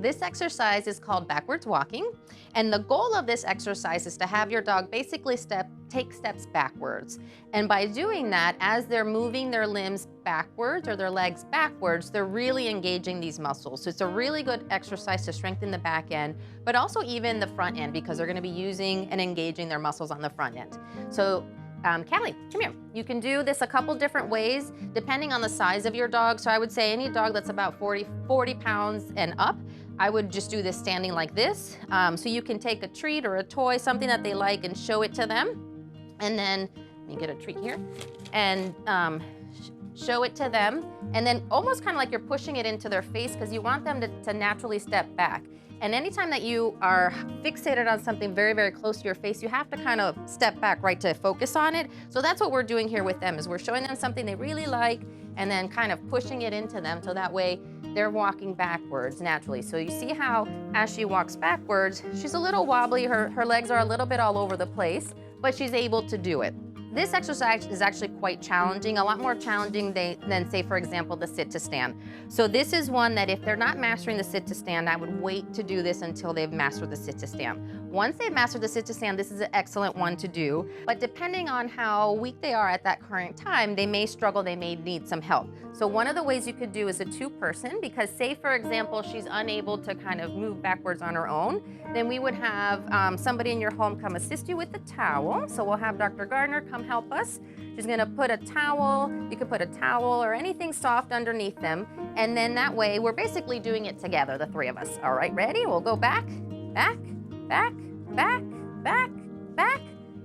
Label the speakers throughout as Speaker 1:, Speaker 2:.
Speaker 1: This exercise is called backwards walking, and the goal of this exercise is to have your dog basically take steps backwards. And by doing that, as they're moving their limbs backwards or their legs backwards, they're really engaging these muscles. So it's a really good exercise to strengthen the back end, but also even the front end, because they're gonna be using and engaging their muscles on the front end. So Callie, come here. You can do this a couple different ways depending on the size of your dog. So I would say any dog that's about 40 pounds and up, I would just do this standing like this. So you can take a treat or a toy, something that they like, and show it to them. And then, let me get a treat here. And show it to them. And then almost kind of like you're pushing it into their face, because you want them to naturally step back. And anytime that you are fixated on something very, very close to your face, you have to kind of step back, right, to focus on it. So that's what we're doing here with them, is we're showing them something they really like and then kind of pushing it into them, so that way they're walking backwards naturally. So you see how as she walks backwards, she's a little wobbly, her legs are a little bit all over the place, but she's able to do it. This exercise is actually quite challenging, a lot more challenging than, say, for example, the sit to stand. So this is one that if they're not mastering the sit to stand, I would wait to do this until they've mastered the sit to stand. Once they've mastered the sit to stand, this is an excellent one to do, but depending on how weak they are at that current time, they may struggle, they may need some help. So one of the ways you could do is a two-person, because say, for example, she's unable to kind of move backwards on her own, then we would have somebody in your home come assist you with the towel. So we'll have Dr. Gardner come help us. She's gonna put a towel, you could put a towel or anything soft underneath them, and then that way we're basically doing it together, the three of us. All right, ready? We'll go back, back, back, back, back, back.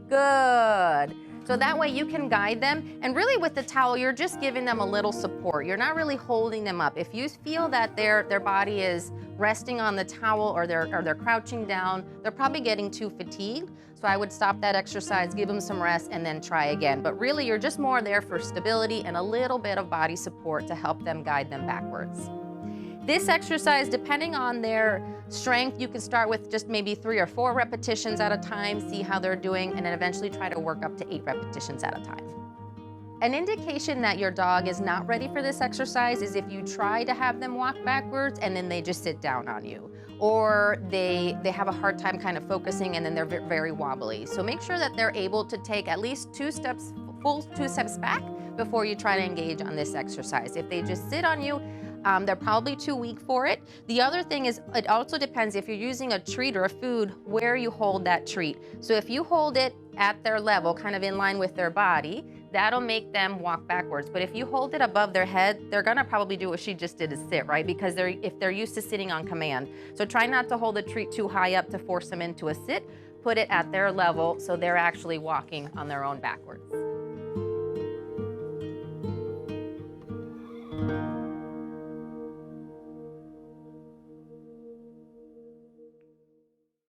Speaker 1: Good. So that way you can guide them, and really with the towel, you're just giving them a little support. You're not really holding them up. If you feel that their body is resting on the towel or they're crouching down, they're probably getting too fatigued. So I would stop that exercise, give them some rest, and then try again. But really, you're just more there for stability and a little bit of body support to help them guide them backwards. This exercise, depending on their strength, you can start with just maybe 3 or 4 repetitions at a time, see how they're doing, and then eventually try to work up to 8 repetitions at a time. An indication that your dog is not ready for this exercise is if you try to have them walk backwards and then they just sit down on you, or they have a hard time kind of focusing and then they're very wobbly. So make sure that they're able to take at least 2 steps, full 2 steps back before you try to engage on this exercise. If they just sit on you, they're probably too weak for it. The other thing is, it also depends if you're using a treat or a food, where you hold that treat. So if you hold it at their level, kind of in line with their body, that'll make them walk backwards. But if you hold it above their head, they're gonna probably do what she just did, is sit, right? Because if they're used to sitting on command. So try not to hold the treat too high up to force them into a sit. Put it at their level so they're actually walking on their own backwards.